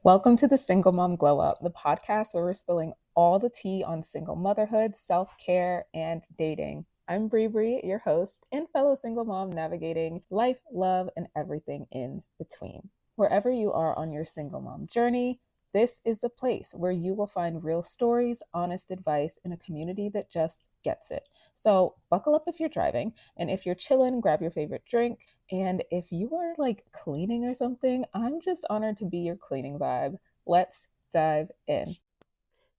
Welcome to the Single Mom Glow Up, the podcast where we're spilling all the tea on single motherhood, self care, and dating. I'm Bree, your host and fellow single mom navigating life, love, and everything in between. Wherever you are on your single mom journey, this is the place where you will find real stories, honest advice, and a community that just gets it. So, buckle up if you're driving, and if you're chilling, grab your favorite drink, and if you are like cleaning or something, I'm just honored to be your cleaning vibe. Let's dive in.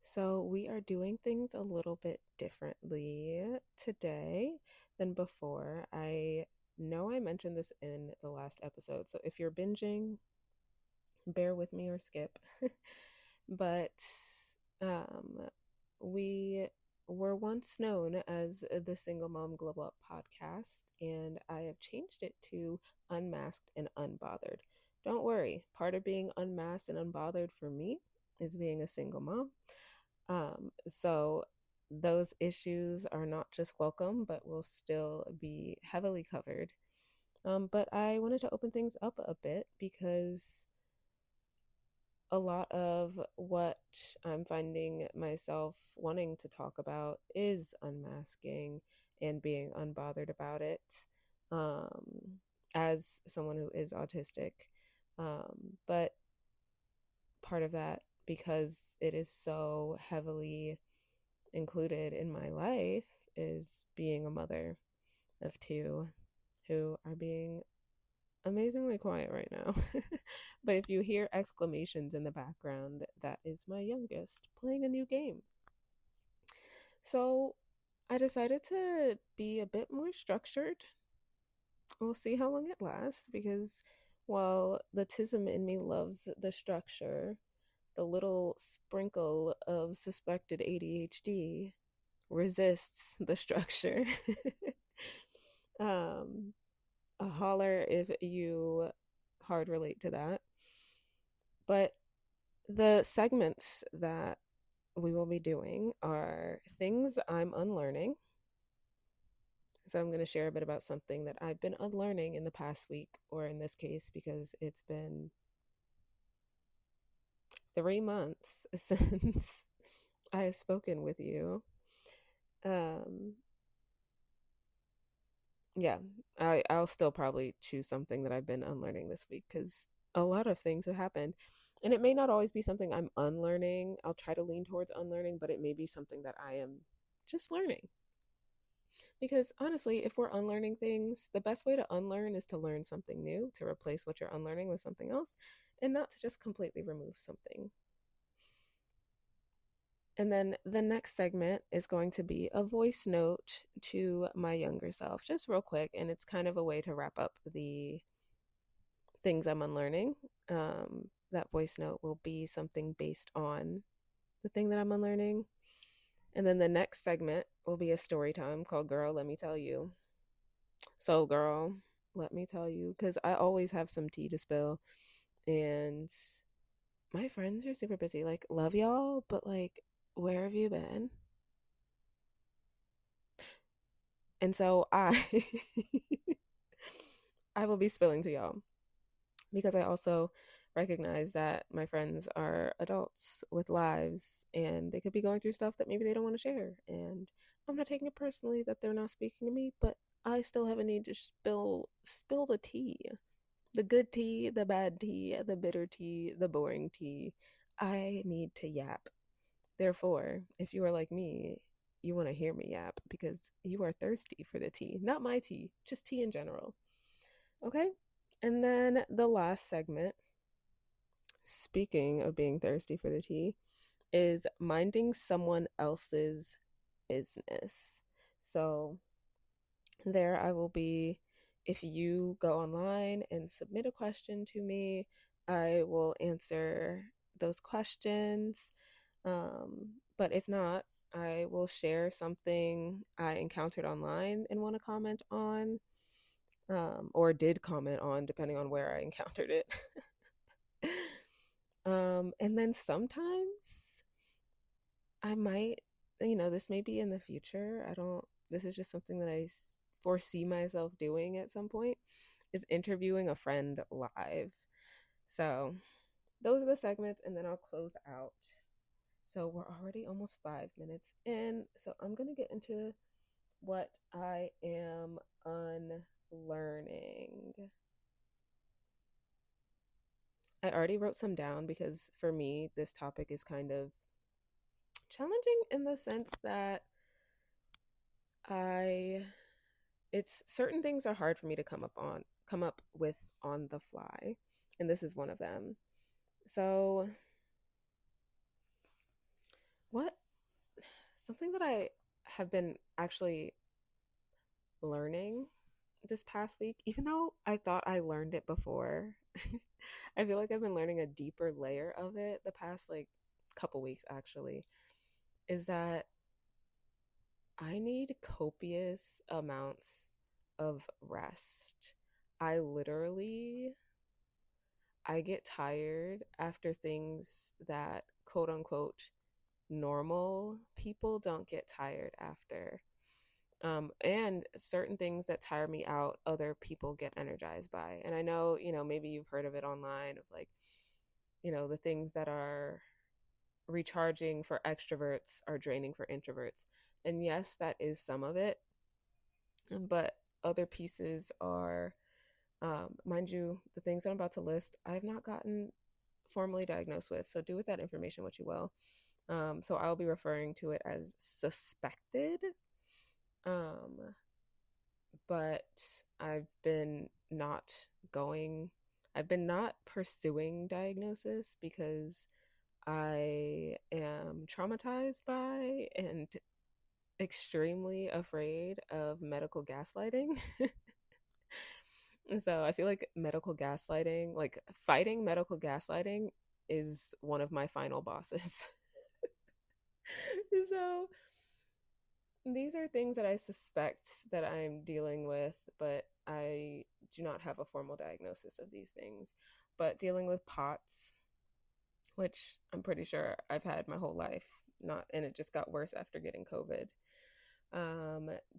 So, we are doing things a little bit differently today than before. I know I mentioned this in the last episode, so if you're binging, bear with me or skip. But um, we were once known as the Single Mom Glow Up podcast, and I have changed it to Unmasked and Unbothered. Don't worry, part of being unmasked and unbothered for me is being a single mom. So those issues are not just welcome, but will still be heavily covered. But I wanted to open things up a bit because a lot of what I'm finding myself wanting to talk about is unmasking and being unbothered about it. Um, as someone who is autistic, but part of that, because it is so heavily included in my life, is being a mother of two who are being amazingly quiet right now. But if you hear exclamations in the background, that is my youngest playing a new game. So I decided to be a bit more structured. We'll see how long it lasts because while the tism in me loves the structure, the little sprinkle of suspected ADHD resists the structure. um, a holler if you hard relate to that. But the segments that we will be doing are things I'm unlearning. So I'm going to share a bit about something that I've been unlearning in the past week, or in this case, because it's been 3 months since I have spoken with you. Um, yeah, I'll still probably choose something that I've been unlearning this week because a lot of things have happened. And it may not always be something I'm unlearning. I'll try to lean towards unlearning, but it may be something that I am just learning. Because honestly, if we're unlearning things, the best way to unlearn is to learn something new, to replace what you're unlearning with something else, and not to just completely remove something. And then the next segment is going to be a voice note to my younger self, just real quick. And it's kind of a way to wrap up the things I'm unlearning. That voice note will be something based on the thing that I'm unlearning. And then the next segment will be a story time called Girl, Let Me Tell You. So, girl, let me tell you, because I always have some tea to spill. And my friends are super busy. Like, love y'all, but like, where have you been? And so I will be spilling to y'all because I also recognize that my friends are adults with lives and they could be going through stuff that maybe they don't want to share. And I'm not taking it personally that they're not speaking to me, but I still have a need to spill the tea. The good tea, the bad tea, the bitter tea, the boring tea. I need to yap. Therefore, if you are like me, you want to hear me yap because you are thirsty for the tea. Not my tea, just tea in general. Okay? And then the last segment, speaking of being thirsty for the tea, is minding someone else's business. So there I will be. If you go online and submit a question to me, I will answer those questions. But if not, I will share something I encountered online and want to comment on, or did comment on, depending on where I encountered it. And then sometimes I might, this may be in the future. This is just something that foresee myself doing at some point, is interviewing a friend live. So those are the segments, and then I'll close out. So we're already almost 5 minutes in. So I'm going to get into what I am unlearning. I already wrote some down because for me, this topic is kind of challenging in the sense that I it's certain things are hard for me to come up with on the fly, and this is one of them. So, what something that I have been actually learning this past week, even though I thought I learned it before, I feel like I've been learning a deeper layer of it the past like couple weeks actually, is that I need copious amounts of rest. I literally I get tired after things that quote unquote normal people don't get tired after. And certain things that tire me out, other people get energized by. And I know, maybe you've heard of it online of like, the things that are recharging for extroverts are draining for introverts. And yes, that is some of it. But other pieces are, mind you, the things I'm about to list, I have not gotten formally diagnosed with. So do with that information what you will. So I'll be referring to it as suspected. Um, but I've been not going, I've been not pursuing diagnosis because I am traumatized by and extremely afraid of medical gaslighting. And so I feel like medical gaslighting, like fighting medical gaslighting, is one of my final bosses. So these are things that I suspect that I'm dealing with, but I do not have a formal diagnosis of these things. But dealing with POTS, which I'm pretty sure I've had my whole life, not, and it just got worse after getting COVID.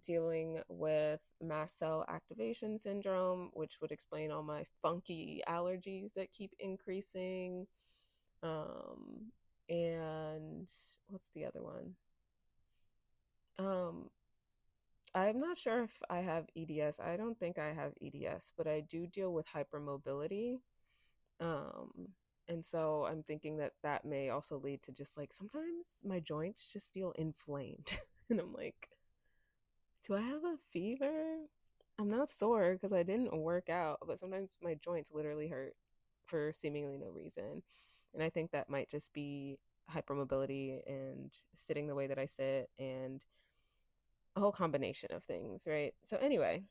Dealing with mast cell activation syndrome, which would explain all my funky allergies that keep increasing. And what's the other one? Um, I'm not sure if I have EDS. I don't think I have EDS, but I do deal with hypermobility. Um, and so I'm thinking that that may also lead to just like sometimes my joints just feel inflamed. And I'm like, do I have a fever? I'm not sore because I didn't work out, but sometimes my joints literally hurt for seemingly no reason. And I think that might just be hypermobility and sitting the way that I sit and a whole combination of things, right? So, anyway,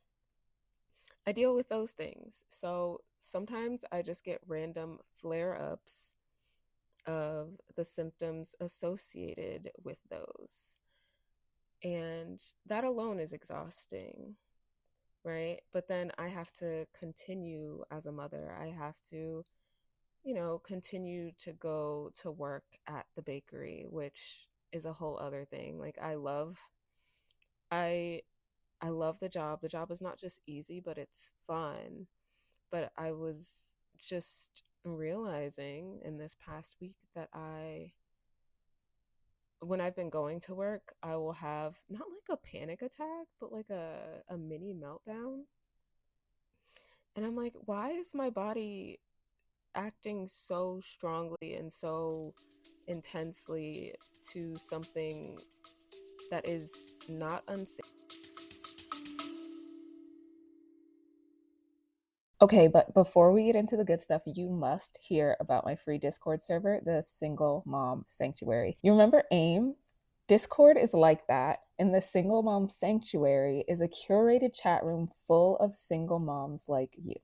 I deal with those things. So, sometimes I just get random flare ups of the symptoms associated with those. And that alone is exhausting, right? But then I have to continue as a mother. I have to, continue to go to work at the bakery, which is a whole other thing. Like I I love the job. The job is not just easy, but it's fun. But I was just realizing in this past week that when I've been going to work, I will have not like a panic attack, but like a mini meltdown. And I'm like, why is my body acting so strongly and so intensely to something that is not unsafe? Okay, but before we get into the good stuff, you must hear about my free Discord server, the Single Mom Sanctuary. You remember AIM? Discord is like that, and the Single Mom Sanctuary is a curated chat room full of single moms like you.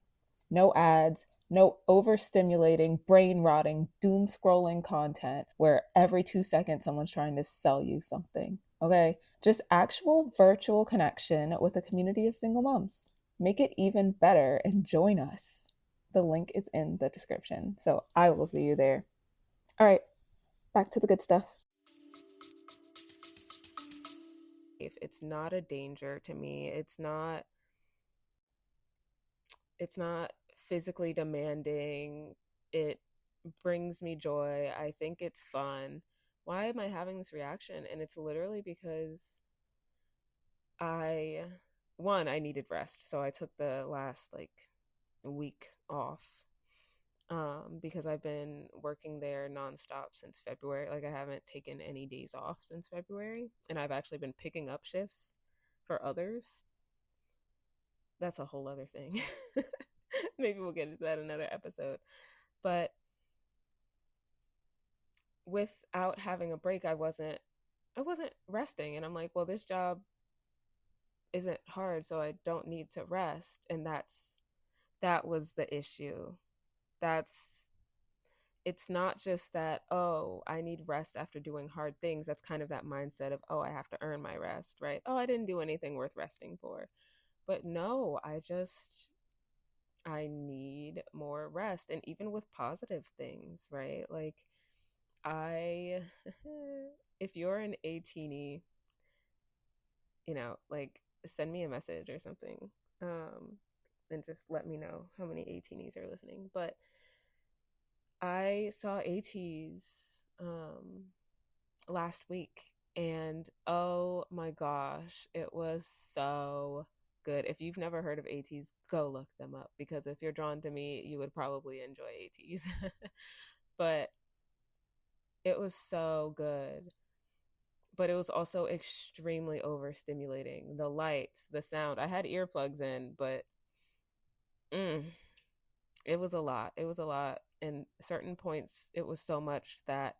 No ads, no overstimulating, brain rotting, doom scrolling content where every 2 seconds someone's trying to sell you something. Okay? Just actual virtual connection with a community of single moms. Make it even better and join us. The link is in the description. So I will see you there. All right, back to the good stuff. It's not a danger to me. It's not physically demanding. It brings me joy. I think it's fun. Why am I having this reaction? And it's literally because I, one, I needed rest. So I took the last like week off because I've been working there nonstop since February. Like I haven't taken any days off since February, and I've actually been picking up shifts for others. That's a whole other thing. Maybe we'll get into that in another episode. But without having a break, I wasn't resting, and I'm like, well, this job isn't hard, so I don't need to rest, and that was the issue. That's It's not just that, oh, I need rest after doing hard things. That's kind of that mindset of, oh, I have to earn my rest, right? Oh, I didn't do anything worth resting for. But no, I need more rest. And even with positive things, right? Like, I, if you're an a teeny, like send me a message or something. Um, and just let me know how many ATs are listening. But I saw ATs last week, and oh my gosh, it was so good. If you've never heard of ATs, go look them up, because if you're drawn to me, you would probably enjoy ATs. But it was so good. But it was also extremely overstimulating. The lights, the sound. I had earplugs in, but mm, it was a lot. It was a lot. And certain points, it was so much that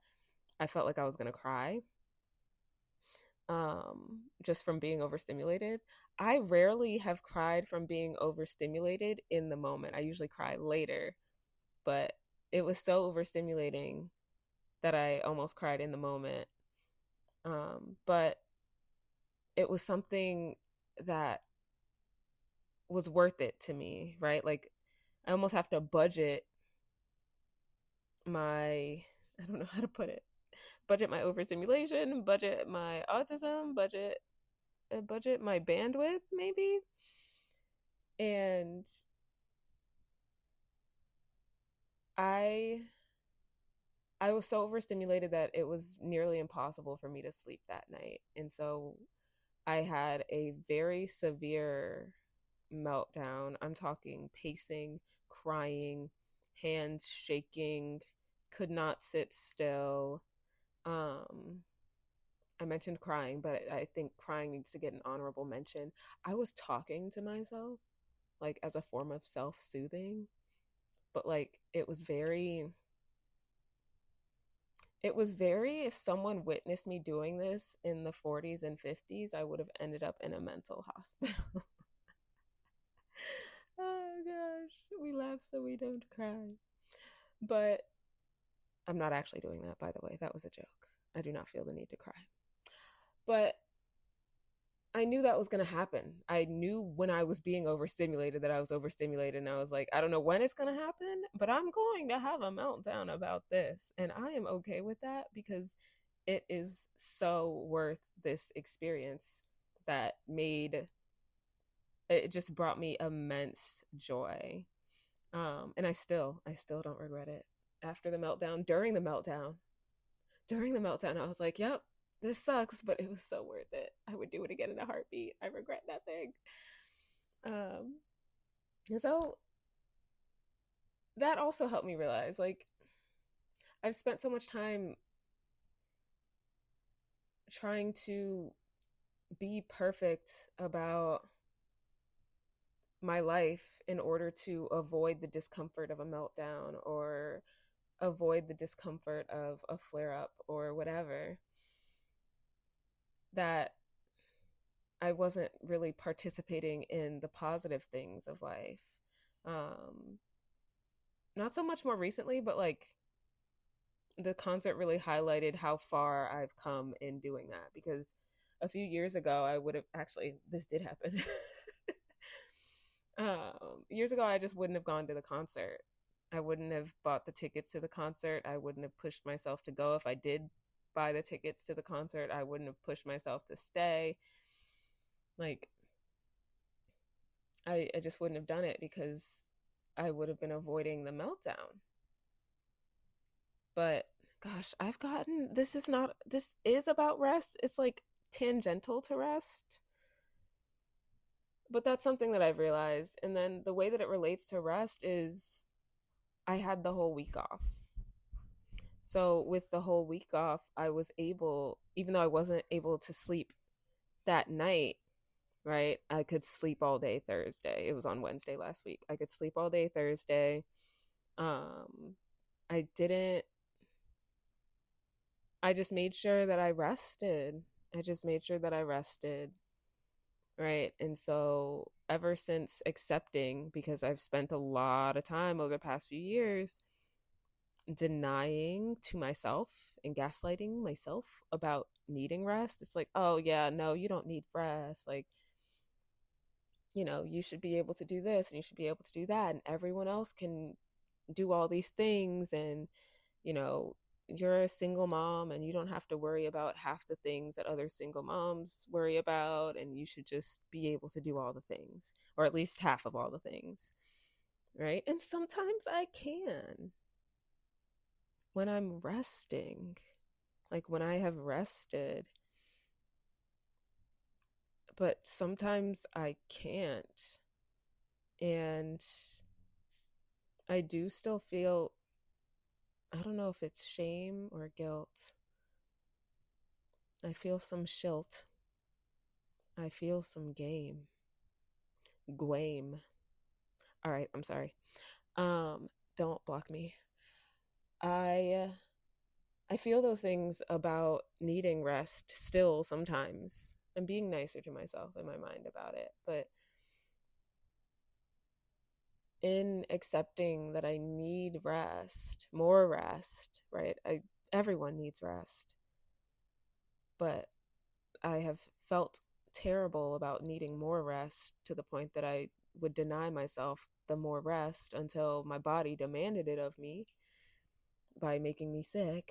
I felt like I was going to cry, just from being overstimulated. I rarely have cried from being overstimulated in the moment. I usually cry later, but it was so overstimulating that I almost cried in the moment. But it was something that was worth it to me, right? Like I almost have to budget my, I don't know how to put it, budget my overstimulation, budget my autism, budget my bandwidth maybe. And I I was so overstimulated that it was nearly impossible for me to sleep that night. And so I had a very severe meltdown. I'm talking pacing, crying, hands shaking, could not sit still. Um I mentioned crying, but I think crying needs to get an honorable mention. I was talking to myself like as a form of self-soothing, but like it was very, if someone witnessed me doing this in the 40s and 50s, I would have ended up in a mental hospital. Oh gosh, we laugh so we don't cry. But I'm not actually doing that, by the way. That was a joke. I do not feel the need to cry. But I knew that was going to happen. I knew when I was being overstimulated that I was overstimulated. And I was like, I don't know when it's going to happen, but I'm going to have a meltdown about this. And I am okay with that, because it is so worth this experience that made it just brought me immense joy. And I still don't regret it. After the meltdown, during the meltdown, I was like, yep, this sucks, but it was so worth it. I would do it again in a heartbeat. I regret nothing. Um, and so that also helped me realize, like, I've spent so much time trying to be perfect about my life in order to avoid the discomfort of a meltdown, or avoid the discomfort of a flare up or whatever, that I wasn't really participating in the positive things of life. Um, Not so much more recently, but like the concert really highlighted how far I've come in doing that, because a few years ago, I would have actually, this did happen. Years ago, I just wouldn't have gone to the concert. I wouldn't have bought the tickets to the concert. I wouldn't have pushed myself to go. If I did buy the tickets to the concert, I wouldn't have pushed myself to stay. Like, I just wouldn't have done it, because I would have been avoiding the meltdown. But gosh, this is about rest. It's like tangential to rest, but that's something that I've realized. And then the way that it relates to rest is I had the whole week off. So with the whole week off, I was able, even though I wasn't able to sleep that night, right? I could sleep all day Thursday. It was on Wednesday last week. I could sleep all day Thursday. Um, I didn't, I just made sure that I rested. I just made sure that I rested, right? And so ever since accepting, because I've spent a lot of time over the past few years denying to myself and gaslighting myself about needing rest. It's like, oh, yeah, no, you don't need rest. Like, you should be able to do this and you should be able to do that. And everyone else can do all these things. And, you know, you're a single mom and you don't have to worry about half the things that other single moms worry about. And you should just be able to do all the things, or at least half of all the things. Right. And sometimes I can when I'm resting, like when I have rested, but sometimes I can't. And I do still feel, I don't know if it's shame or guilt. I feel some shilt. I feel some game. All right, I'm sorry. Um, don't block me. I I feel those things about needing rest still sometimes. I'm being nicer to myself in my mind about it, but in accepting that I need rest, more rest, right? Everyone needs rest, but I have felt terrible about needing more rest to the point that I would deny myself the more rest until my body demanded it of me by making me sick.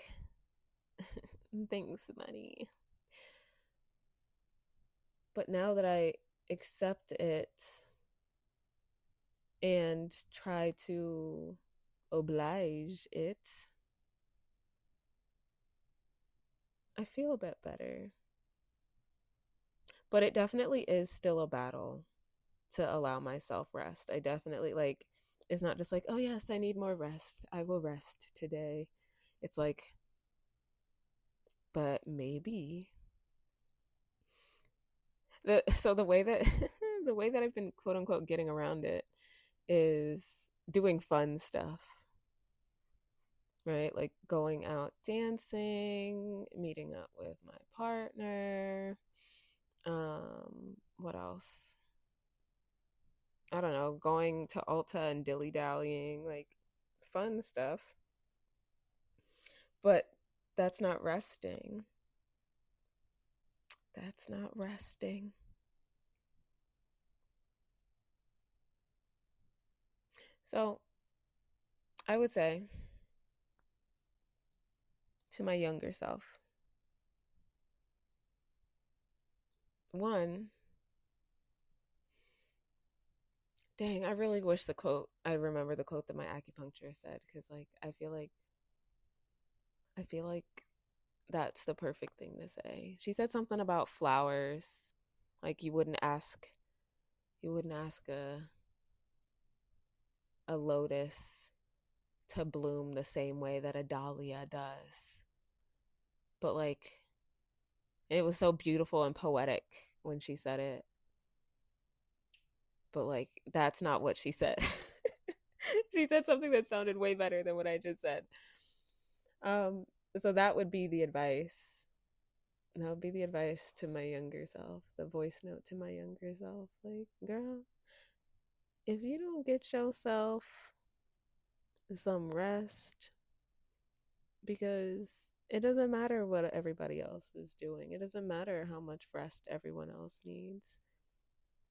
Thanks, money. But now that I accept it and try to oblige it, I feel a bit better. But it definitely is still a battle to allow myself rest. I definitely like, it's not just like, oh yes, I need more rest. I will rest today. It's like, but maybe the way that the way that I've been quote unquote getting around it is doing fun stuff, right? Like going out dancing, meeting up with my partner. What else? I don't know, going to Ulta and dilly dallying, like fun stuff. But that's not resting. That's not resting. So I would say to my younger self, one, dang, I really wish I remember the quote that my acupuncturist said, because like I feel like that's the perfect thing to say. She said something about flowers, like you wouldn't ask a lotus to bloom the same way that a dahlia does. But like, it was so beautiful and poetic when she said it. But like, that's not what she said. She said something that sounded way better than what I just said. Um, so that would be the advice. That would be the advice to my younger self, the voice note to my younger self. Like, girl, if you don't get yourself some rest, because it doesn't matter what everybody else is doing, it doesn't matter how much rest everyone else needs.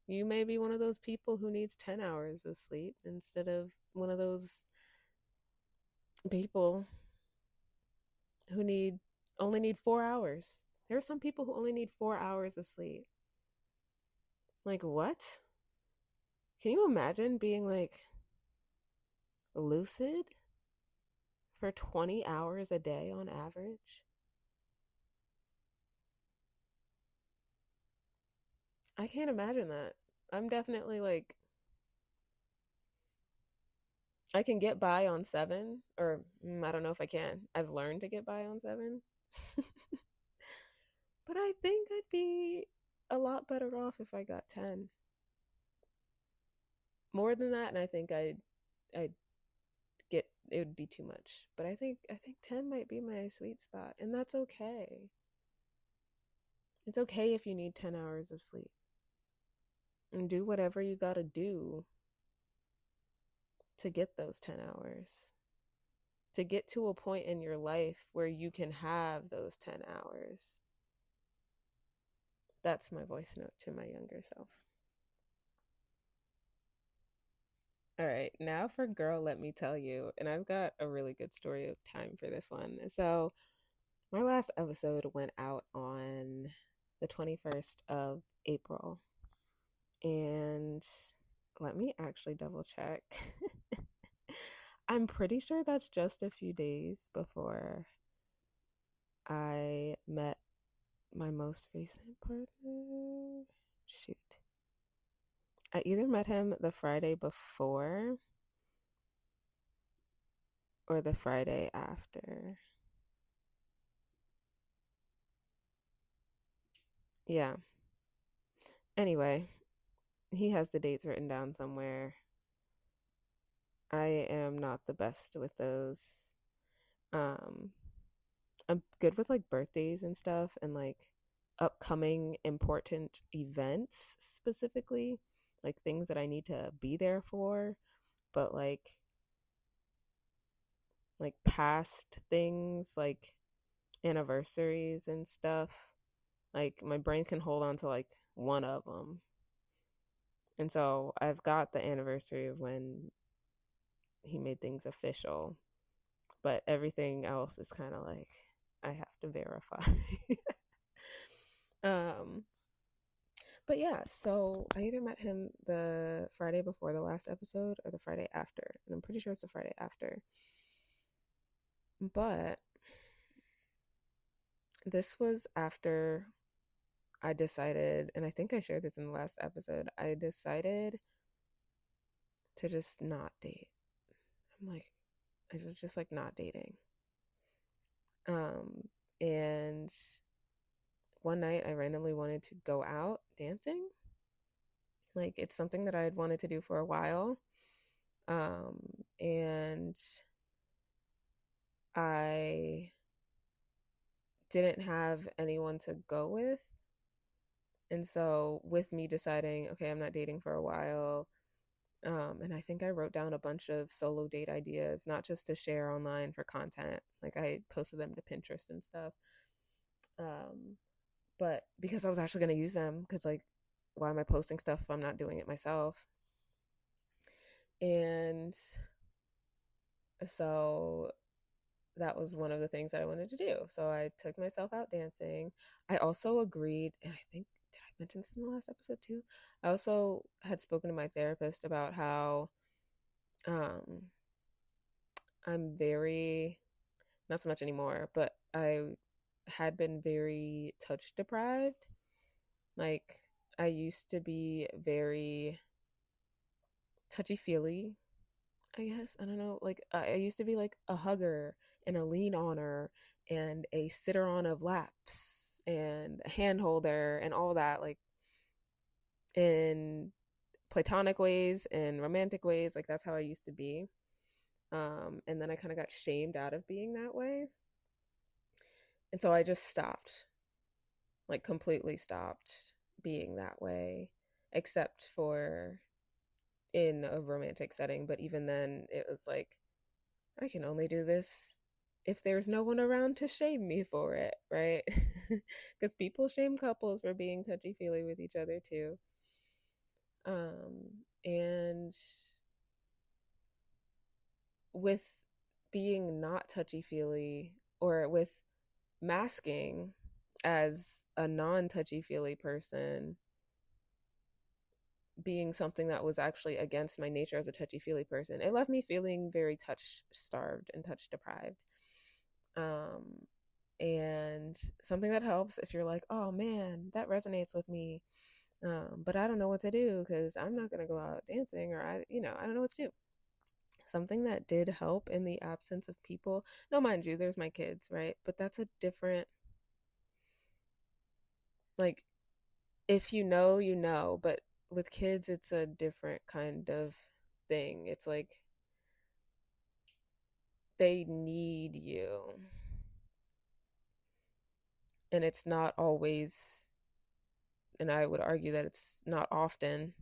You may be one of those people who needs 10 hours of sleep instead of one of those people who only need 4 hours. There are some people who only need 4 hours of sleep. Like, what? Can you imagine being like lucid for 20 hours a day on average. I can't imagine that. I'm definitely like, I can get by on seven, or I don't know if I can. I've learned to get by on seven. But I think I'd be a lot better off if I got 10. More than that, and I think I'd get, it would be too much. But I think 10 might be my sweet spot, and that's okay. It's okay if you need 10 hours of sleep. And do whatever you got to do to get those 10 hours. To get to a point in your life where you can have those 10 hours. That's my voice note to my younger self. All right, now for Girl, Let Me Tell You. And I've got a really good story of time for this one. So, my last episode went out on the 21st of April. And let me actually double check. I'm pretty sure that's just a few days before I met my most recent partner. Shoot. I either met him the Friday before or the Friday after. Yeah. Anyway, he has the dates written down somewhere. I am not the best with those. Um, I'm good with like birthdays and stuff and like upcoming important events specifically, like things that I need to be there for, but like past things like anniversaries and stuff, like my brain can hold on to like one of them. And so I've got the anniversary of when he made things official, but everything else is kind of like I have to verify. um but yeah, so I either met him the Friday before the last episode or the Friday after, and I'm pretty sure it's the Friday after. But this was after I decided, and I think I shared this in the last episode, I decided to just not date. I'm like, I was just like not dating. And one night I randomly wanted to go out dancing. Like it's something that I had wanted to do for a while. And I didn't have anyone to go with. And so with me deciding, okay, I'm not dating for a while, and I think I wrote down a bunch of solo date ideas, not just to share online for content. Like I posted them to Pinterest and stuff. Um, but because I was actually going to use them, because like, why am I posting stuff if I'm not doing it myself? And so that was one of the things that I wanted to do. So I took myself out dancing. I also agreed, and I think, did I mention this in the last episode too? I also had spoken to my therapist about how um, I'm very, not so much anymore, but I had been very touch deprived. Like, I used to be very touchy feely, I guess. I don't know. Like, I used to be like a hugger and a lean oner and a sitter on of laps and a hand holder and all that, like in platonic ways and romantic ways. Like, that's how I used to be. And then I kind of got shamed out of being that way. And so I just stopped, like, completely stopped being that way, except for in a romantic setting. But even then, it was like, I can only do this if there's no one around to shame me for it, right? Because people shame couples for being touchy feely with each other too. And with being not touchy feely or with masking as a non touchy feely person, being something that was actually against my nature as a touchy feely person. It left me feeling very touch starved and touch deprived. Um, and something that helps if you're like, oh man, that resonates with me, but I don't know what to do because I'm not going to go out dancing, or I don't know what to do. Something that did help in the absence of people. No, mind you, there's my kids, right? But that's a different, like, if you know, you know. But with kids, it's a different kind of thing. It's like they need you. And it's not always, and I would argue that it's not often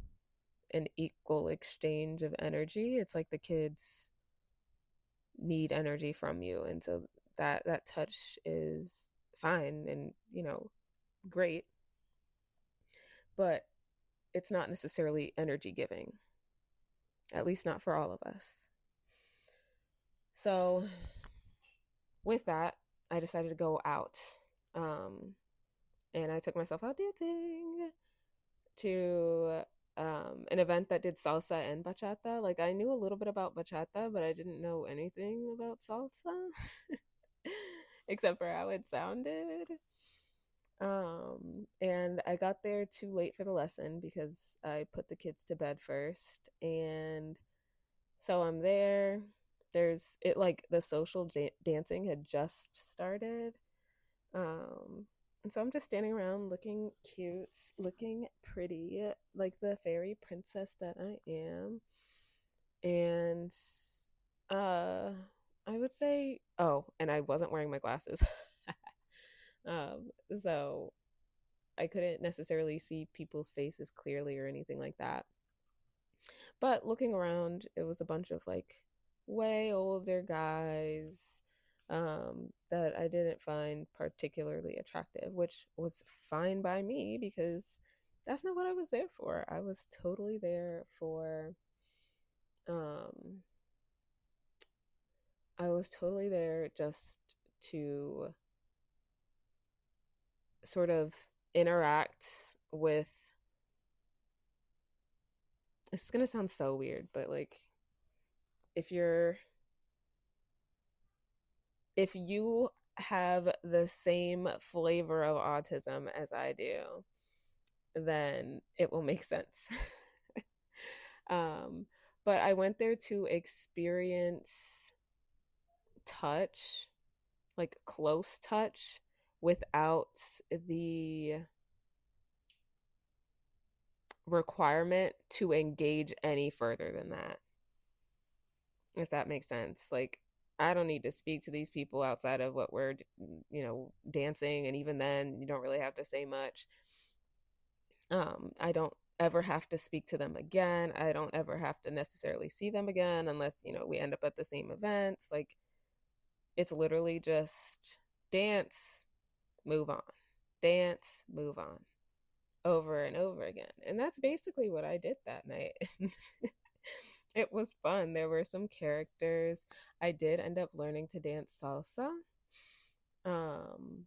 an equal exchange of energy. It's like the kids need energy from you. And so that touch is fine and, great, but it's not necessarily energy giving, at least not for all of us. So with that, I decided to go out. Um, and I took myself out dancing to an event that did salsa and bachata. Like, I knew a little bit about bachata, but I didn't know anything about salsa except for how it sounded. And I got there too late for the lesson because I put the kids to bed first. And so I'm there. There's it like the social dancing had just started. And so I'm just standing around looking cute, looking pretty, like the fairy princess that I am. And uh I would say, oh, and I wasn't wearing my glasses. So I couldn't necessarily see people's faces clearly or anything like that. But looking around, it was a bunch of like way older guys that I didn't find particularly attractive, which was fine by me because that's not what I was there for. I was totally there for, um, I was totally there just to sort of interact with, it's gonna sound so weird, but like if you're if you have the same flavor of autism as I do, then it will make sense. um, but I went there to experience touch, like close touch, without the requirement to engage any further than that, if that makes sense. Like, I don't need to speak to these people outside of what we're, dancing. And even then, you don't really have to say much. I don't ever have to speak to them again. I don't ever have to necessarily see them again unless, we end up at the same events. Like, it's literally just dance, move on, dance, move on, over and over again. And that's basically what I did that night. It was fun. There were some characters. I did end up learning to dance salsa. Um,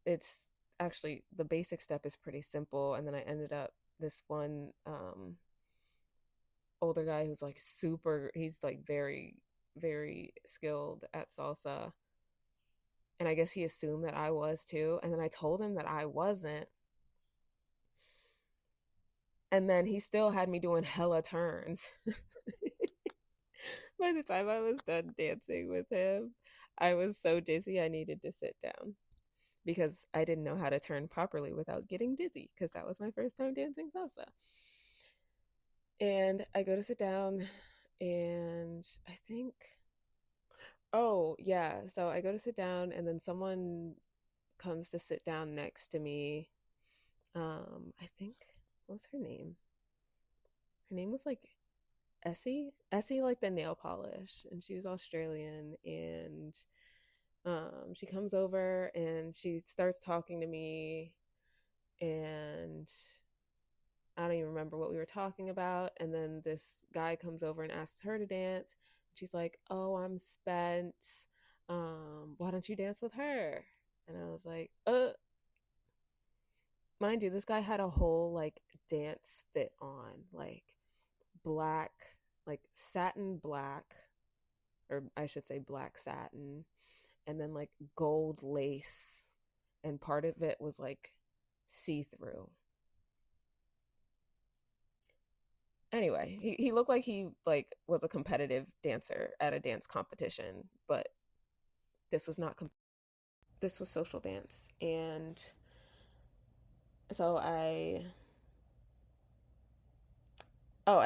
it's actually, the basic step is pretty simple. And then I ended up, this one older guy who's like super, he's like very, very skilled at salsa. And I guess he assumed that I was too. And then I told him that I wasn't. And then he still had me doing hella turns. By the time I was done dancing with him, I was so dizzy I needed to sit down because I didn't know how to turn properly without getting dizzy because that was my first time dancing salsa. And I go to sit down, and I think, oh, yeah. So I go to sit down, and then someone comes to sit down next to me. I think, what was her name? Her name was like Essie, like the nail polish, and she was Australian. And she comes over and she starts talking to me, and I don't even remember what we were talking about. And then this guy comes over and asks her to dance. She's like, "Oh, I'm spent. Why don't you dance with her?" And I was like, mind you, this guy had a whole like dance fit on, like black, like satin black, or I should say black satin, and then like gold lace, and part of it was like see through. Anyway, he looked like he like was a competitive dancer at a dance competition, but this was not this was social dance. And so at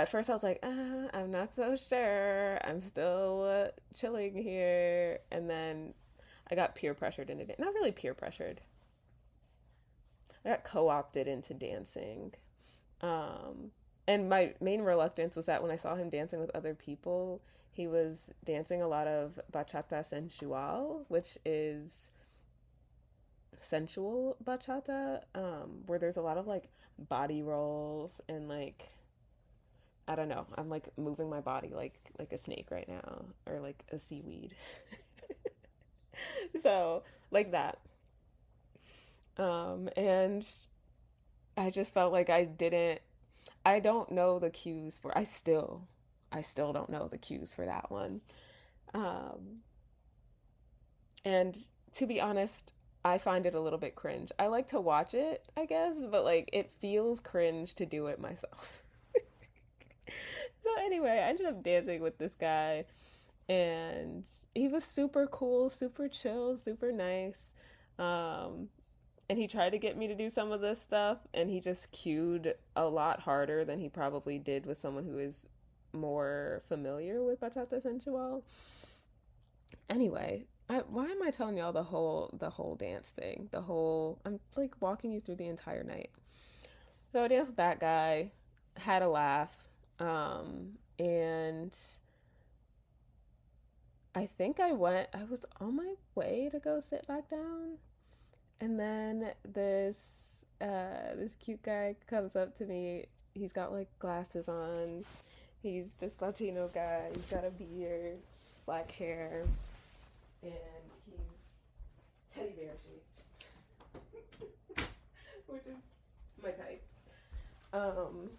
first I was like, I'm not so sure, I'm still chilling here. And then I got peer pressured into it. Not really peer pressured, I got co-opted into dancing. um and my main reluctance was that when I saw him dancing with other people, he was dancing a lot of bachata sensual, which is sensual bachata, where there's a lot of like body rolls and like, I don't know, I'm like moving my body like a snake right now, or like a seaweed. So like that. And I just felt like I don't know the cues for I still don't know the cues for that one. Um and to be honest, I find it a little bit cringe. I like to watch it, I guess, but like it feels cringe to do it myself. So anyway, I ended up dancing with this guy, and he was super cool, super chill, super nice. Um, and he tried to get me to do some of this stuff, and he just cued a lot harder than he probably did with someone who is more familiar with bachata sensual. Anyway, why am I telling y'all the whole dance thing? I'm like walking you through the entire night. So I danced with that guy, had a laugh, and I was on my way to go sit back down, and then this cute guy comes up to me. He's got like glasses on. He's this Latino guy. He's got a beard, black hair, and he's teddy bear shaped, which is my type. Um,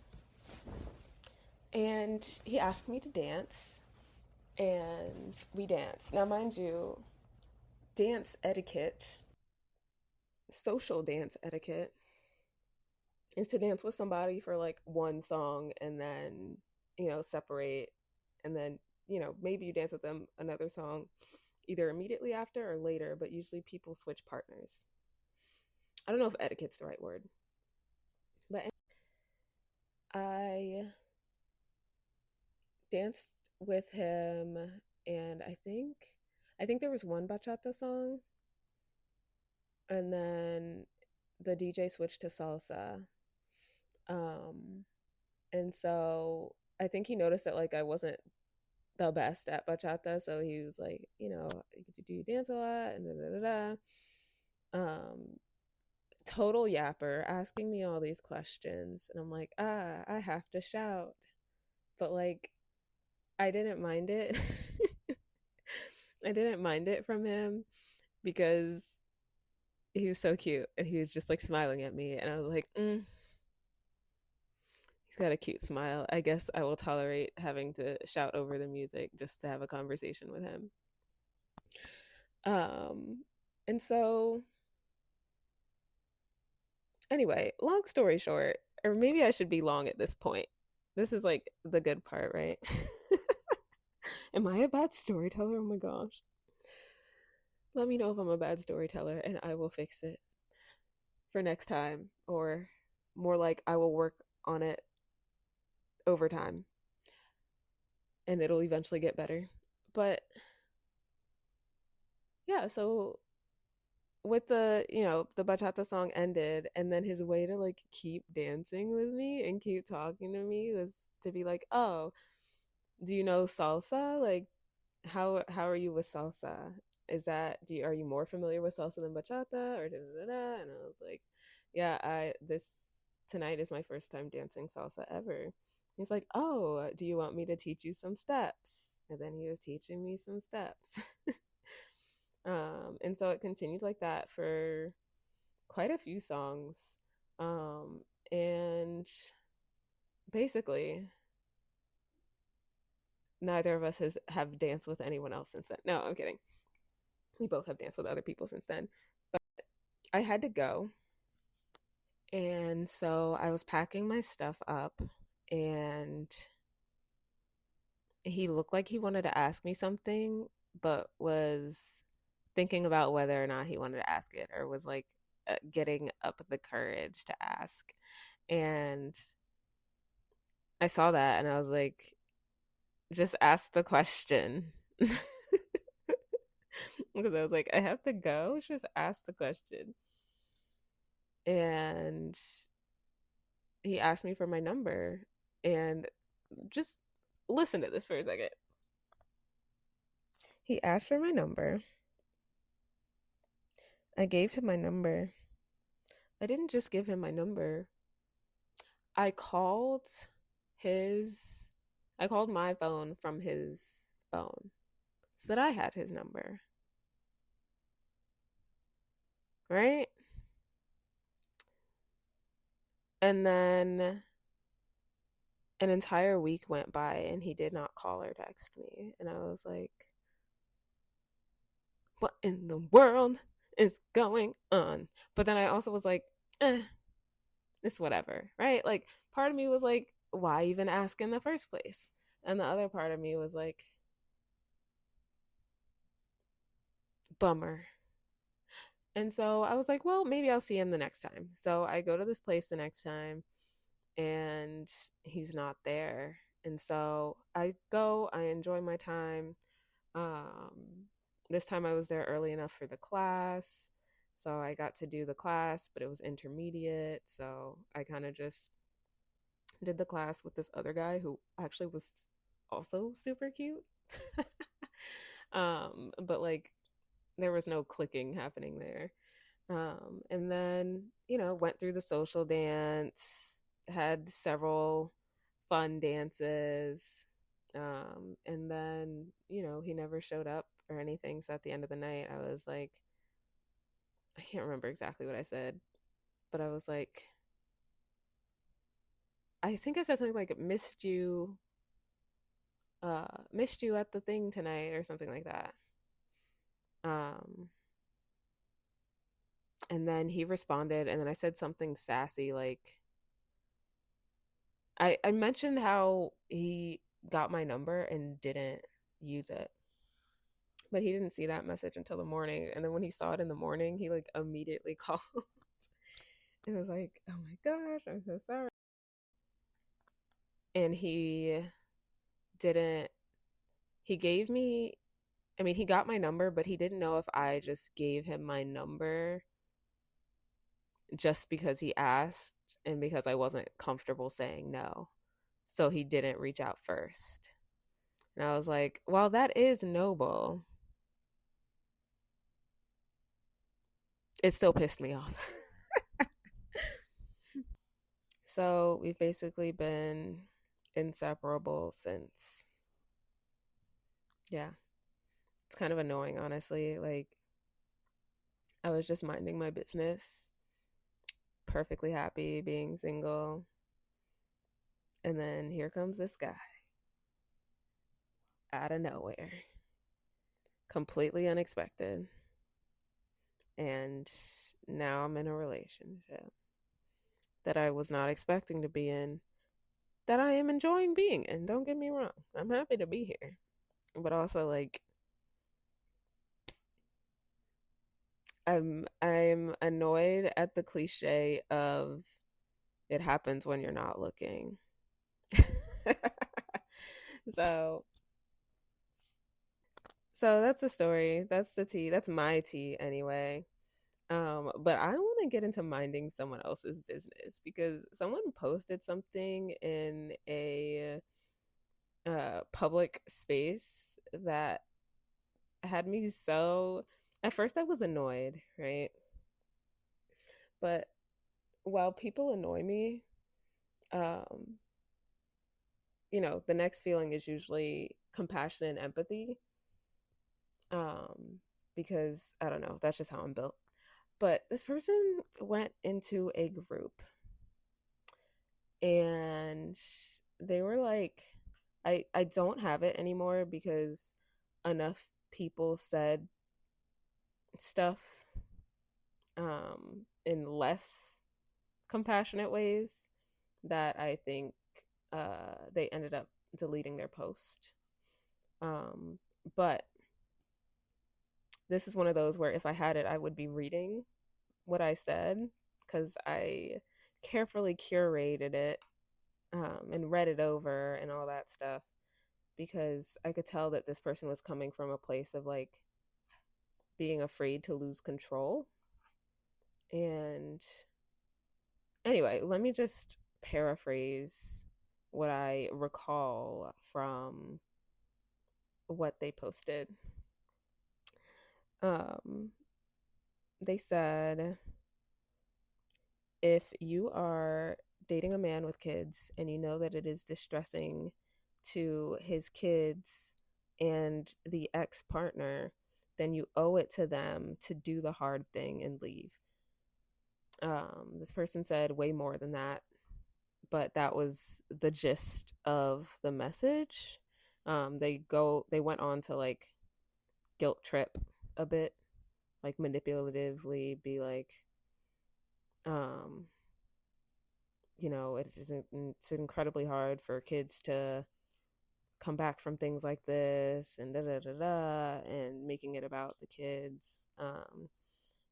and he asked me to dance, and we danced. Now, mind you, dance etiquette, social dance etiquette, is to dance with somebody for like one song and then, separate, and then, maybe you dance with them another song either immediately after or later, but usually people switch partners. I don't know if etiquette's the right word, but I danced with him, and I think there was one bachata song, and then the DJ switched to salsa. Um, and so I think he noticed that like I wasn't the best at bachata, so he was like, do you dance a lot? And da da da da. Total yapper, asking me all these questions, and I'm like, I have to shout, but like I didn't mind it. I didn't mind it from him because he was so cute, and he was just like smiling at me, and I was like, he's got a cute smile. I guess I will tolerate having to shout over the music just to have a conversation with him. Um, and so anyway, long story short, or maybe I should be long at this point. This is like the good part, right? Am I a bad storyteller? Oh my gosh. Let me know if I'm a bad storyteller, and I will fix it for next time, or more like I will work on it over time, and it'll eventually get better. But yeah, so with the bachata song ended, and then his way to like keep dancing with me and keep talking to me was to be like, "Oh, do you know salsa? Like, how are you with salsa? Are you more familiar with salsa than bachata, or da da da da?" And I was like, "Yeah, I this tonight is my first time dancing salsa ever." He's like, "Oh, do you want me to teach you some steps?" And then he was teaching me some steps. And so it continued like that for quite a few songs. Um, and basically, neither of us have danced with anyone else since then. No, I'm kidding. We both have danced with other people since then. But I had to go. And so I was packing my stuff up, and he looked like he wanted to ask me something, but was thinking about whether or not he wanted to ask it, or was like getting up the courage to ask. And I saw that and I was like, just ask the question. Because I was like, I have to go, just ask the question. And he asked me for my number. And just listen to this for a second. He asked for my number. I gave him my number. I didn't just give him my number. I called his I called my phone from his phone so that I had his number, right? And then an entire week went by and he did not call or text me. And I was like, what in the world is going on? But then I also was like, it's whatever, right? Like, part of me was like, why even ask in the first place? And the other part of me was like, bummer. And so I was like, well, maybe I'll see him the next time. So I go to this place the next time and he's not there. And so I go, I enjoy my time. Um, this time I was there early enough for the class. So I got to do the class, but it was intermediate. So I kind of just did the class with this other guy who actually was also super cute. But like there was no clicking happening there. And then, went through the social dance, had several fun dances. And then, he never showed up or anything. So at the end of the night, I was like, I can't remember exactly what I said, but I was like, I think I said something like, missed you at the thing tonight or something like that. Um, and then he responded, and then I said something sassy like, I mentioned how he got my number and didn't use it. But he didn't see that message until the morning. And then when he saw it in the morning, he like immediately called and was like, oh my gosh, I'm so sorry. And didn't, he gave me, I mean, he got my number, but he didn't know if I just gave him my number just because he asked and because I wasn't comfortable saying no. So he didn't reach out first. And I was like, well, that is noble. It still pissed me off. So we've basically been inseparable since. Yeah. It's kind of annoying, honestly. Like, I was just minding my business, perfectly happy being single. And then here comes this guy out of nowhere, completely unexpected. And now I'm in a relationship that I was not expecting to be in, that I am enjoying being in. Don't get me wrong. I'm happy to be here. But also, like, I'm annoyed at the cliche of it happens when you're not looking. so so that's the story. That's the tea. That's my tea anyway. But I want to get into minding someone else's business because someone posted something in a public space that had me so. At first, I was annoyed, right? But while people annoy me, um, the next feeling is usually compassion and empathy. Um, because I don't know, that's just how I'm built. But this person went into a group and they were like, I don't have it anymore because enough people said stuff in less compassionate ways that I think they ended up deleting their post. Um, but this is one of those where if I had it, I would be reading what I said because I carefully curated it and read it over and all that stuff because I could tell that this person was coming from a place of like being afraid to lose control. And anyway, let me just paraphrase what I recall from what they posted. Um, they said, if you are dating a man with kids and you know that it is distressing to his kids and the ex partner, then you owe it to them to do the hard thing and leave. This person said way more than that, but that was the gist of the message. They went on to like guilt trip a bit, like manipulatively be like, um, it's incredibly hard for kids to come back from things like this and da da da da, and making it about the kids.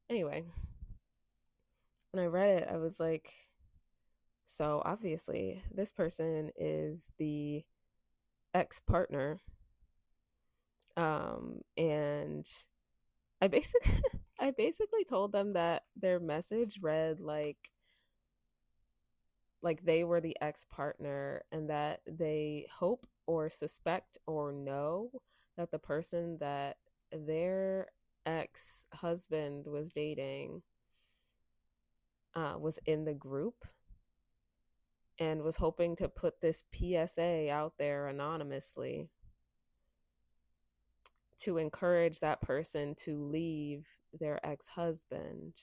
Anyway, when I read it, I was like, so obviously, this person is the ex partner. And I basically I basically told them that their message read like they were the ex-partner and that they hope or suspect or know that the person that their ex-husband was dating was in the group and was hoping to put this PSA out there anonymously to encourage that person to leave their ex-husband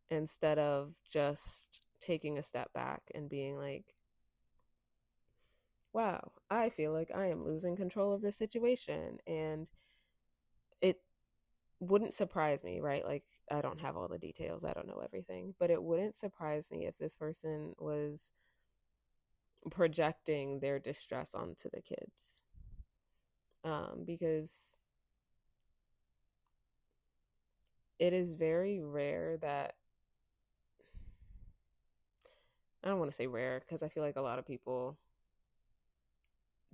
instead of just taking a step back and being like, wow, I feel like I am losing control of this situation. And it wouldn't surprise me, right? Like, I don't have all the details, I don't know everything, but it wouldn't surprise me if this person was projecting their distress onto the kids. Because it is very rare that, I don't want to say rare because I feel like a lot of people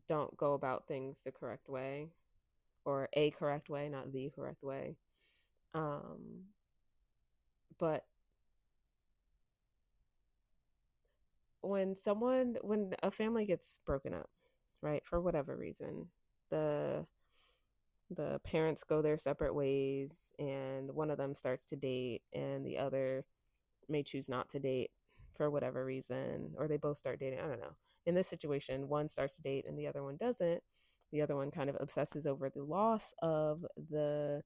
don't go about things the correct way, or a correct way, not the correct way. Um, but when a family gets broken up, right, for whatever reason, the the parents go their separate ways and one of them starts to date and the other may choose not to date for whatever reason, or they both start dating, I don't know. In this situation, one starts to date and the other one doesn't. The other one kind of obsesses over the loss of the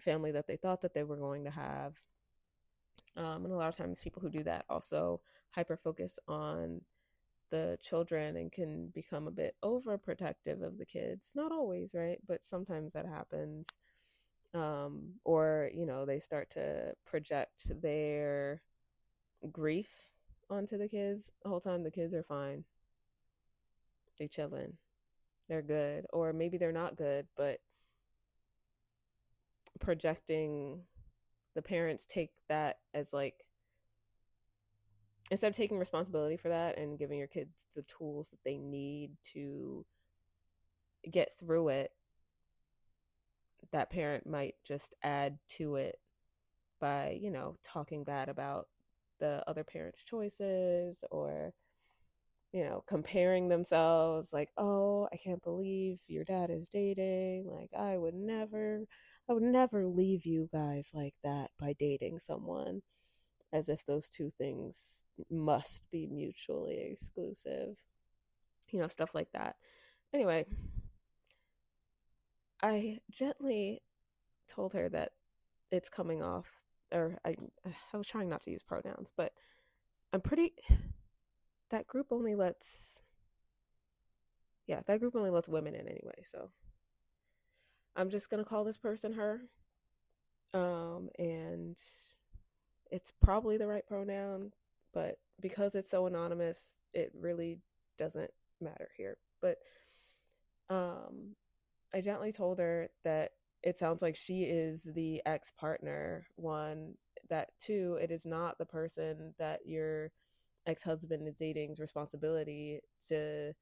family that they thought that they were going to have. And a lot of times people who do that also hyper focus on the children and can become a bit overprotective of the kids. Not always, right? But sometimes that happens. Or, they start to project their grief onto the kids. The whole time the kids are fine. They chilling. They're good. Or maybe they're not good, but projecting, the parents take that as like, instead of taking responsibility for that and giving your kids the tools that they need to get through it, that parent might just add to it by, talking bad about the other parent's choices, or, comparing themselves like, oh, I can't believe your dad is dating. Like, I would never leave you guys like that by dating someone, as if those two things must be mutually exclusive, stuff like that. Anyway, I gently told her that it's coming off or I was trying not to use pronouns, but I'm pretty, that group only lets, yeah, that group only lets women in anyway. So I'm just going to call this person her. And it's probably the right pronoun, but because it's so anonymous, it really doesn't matter here. But um, I gently told her that it sounds like she is the ex partner. One, that two, it is not the person that your ex husband is dating's responsibility to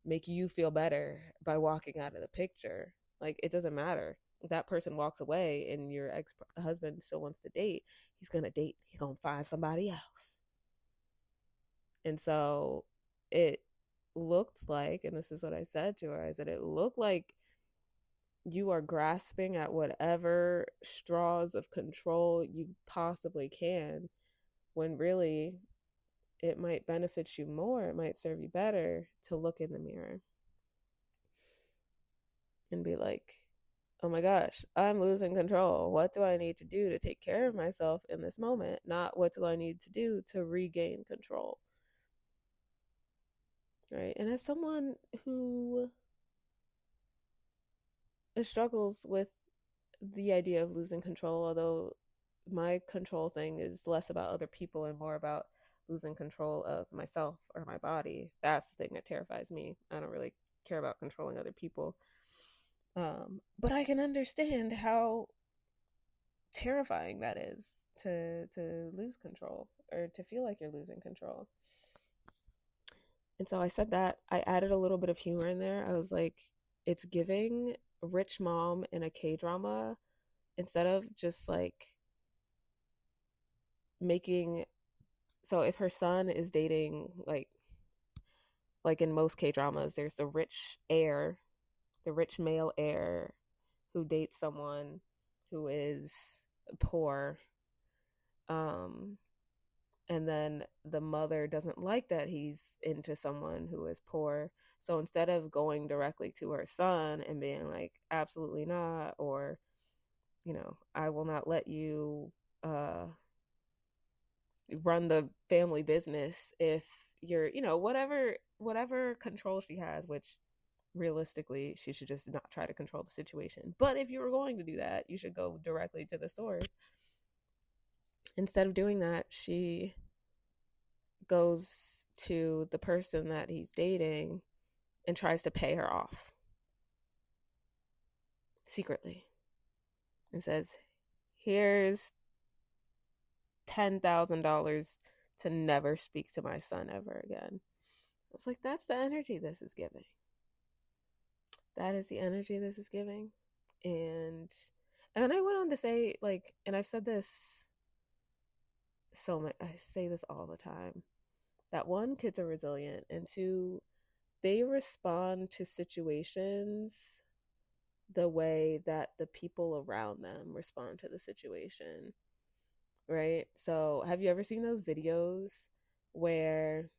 make you feel better by walking out of the picture. Like, it doesn't matter. If that person walks away and your ex husband still wants to date, he's going to date, he's going to find somebody else. And so it looked like, and this is what I said to her, I said, it looked like you are grasping at whatever straws of control you possibly can, when really it might benefit you more, it might serve you better to look in the mirror and be like, oh my gosh, I'm losing control. What do I need to do to take care of myself in this moment? Not what do I need to do to regain control. Right. And as someone who struggles with the idea of losing control, although my control thing is less about other people and more about losing control of myself or my body. That's the thing that terrifies me. I don't really care about controlling other people. But I can understand how terrifying that is to lose control or to feel like you're losing control. And so I said that. I added a little bit of humor in there. I was like, it's giving rich mom in a K drama, instead of just like making, so if her son is dating, like in most K dramas, there's the rich heir, the rich male heir who dates someone who is poor. Um and then the mother doesn't like that he's into someone who is poor. So instead of going directly to her son and being like, absolutely not, or, I will not let you run the family business if you're, whatever control she has, which realistically she should just not try to control the situation. But if you were going to do that, you should go directly to the source. Instead of doing that, she goes to the person that he's dating and tries to pay her off secretly and says, here's $10,000 to never speak to my son ever again. I was like, that's the energy this is giving. That is the energy this is giving. And then I went on to say, like, and I've said this so much, I say this all the time, that one, kids are resilient, and two, they respond to situations the way that the people around them respond to the situation, right? So have you ever seen those videos where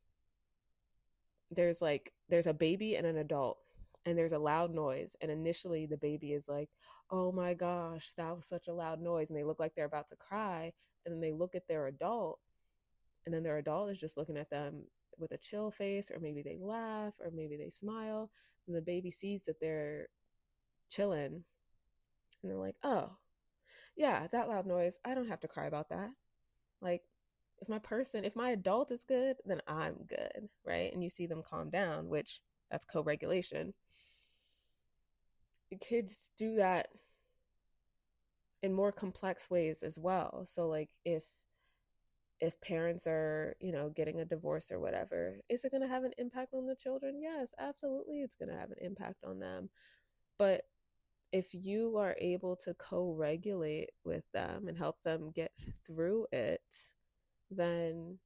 there's a baby and an adult, and there's a loud noise, and initially the baby is like, oh my gosh, that was such a loud noise, and they look like they're about to cry, and then they look at their adult, and then their adult is just looking at them with a chill face, or maybe they laugh, or maybe they smile, and the baby sees that they're chilling, and they're like, oh yeah, that loud noise, I don't have to cry about that. Like, if my adult is good, then I'm good, right? And you see them calm down, which that's co-regulation. Kids do that in more complex ways as well. So like if parents are, getting a divorce or whatever, is it going to have an impact on the children? Yes, absolutely, it's going to have an impact on them. But if you are able to co-regulate with them and help them get through it, then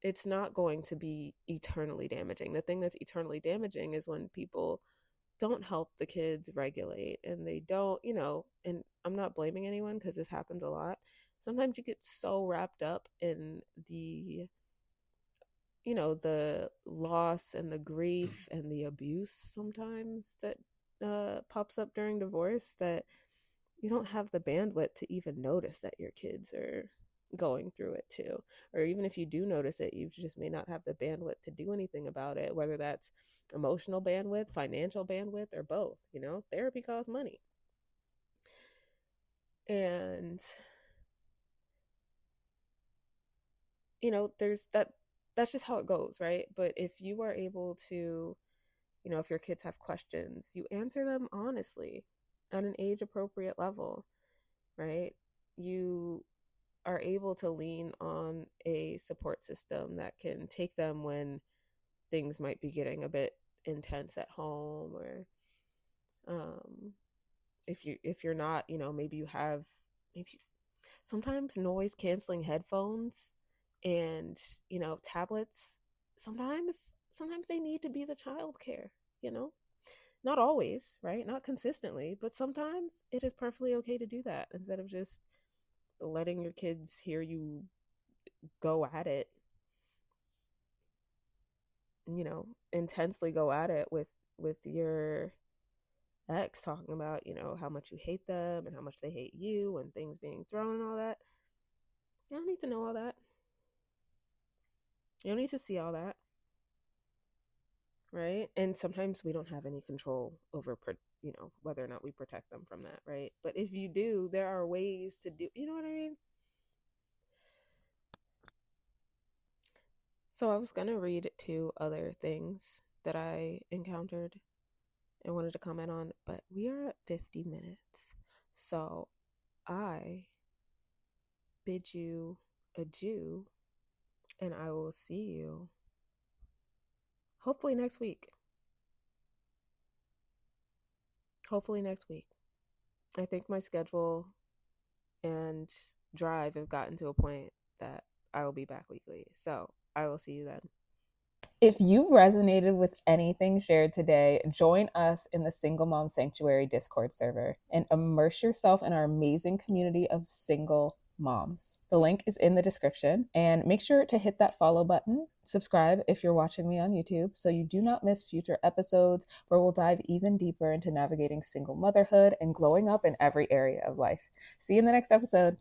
it's not going to be eternally damaging. The thing that's eternally damaging is when people don't help the kids regulate, and they don't, and I'm not blaming anyone because this happens a lot. Sometimes you get so wrapped up in the loss and the grief and the abuse sometimes that pops up during divorce, that you don't have the bandwidth to even notice that your kids are going through it too. Or even if you do notice it, you just may not have the bandwidth to do anything about it, whether that's emotional bandwidth, financial bandwidth, or both. You know, therapy costs money. And, you know, there's that's just how it goes, right? But if you are able to, you know, if your kids have questions, you answer them honestly at an age appropriate level, right? You are able to lean on a support system that can take them when things might be getting a bit intense at home, or um, if you're not, you know, maybe you have, maybe sometimes noise canceling headphones and, you know, tablets, sometimes they need to be the childcare, you know, not always, right, not consistently, but sometimes it is perfectly okay to do that instead of just letting your kids hear you go at it, you know, intensely go at it with your ex, talking about, you know, how much you hate them and how much they hate you and things being thrown and all that. You don't need to know all that. You don't need to see all that, right? And sometimes we don't have any control over, you know, whether or not we protect them from that, right? But if you do, there are ways to do, you know what I mean? So I was gonna read two other things that I encountered and wanted to comment on, but we are at 50 minutes. So I bid you adieu, and I will see you hopefully next week. Hopefully next week. I think my schedule and drive have gotten to a point that I will be back weekly. So I will see you then. If you resonated with anything shared today, join us in the Single Mom Sanctuary Discord server and immerse yourself in our amazing community of single moms. The link is in the description, and make sure to hit that follow button. Subscribe if you're watching me on YouTube so you do not miss future episodes where we'll dive even deeper into navigating single motherhood and glowing up in every area of life. See you in the next episode.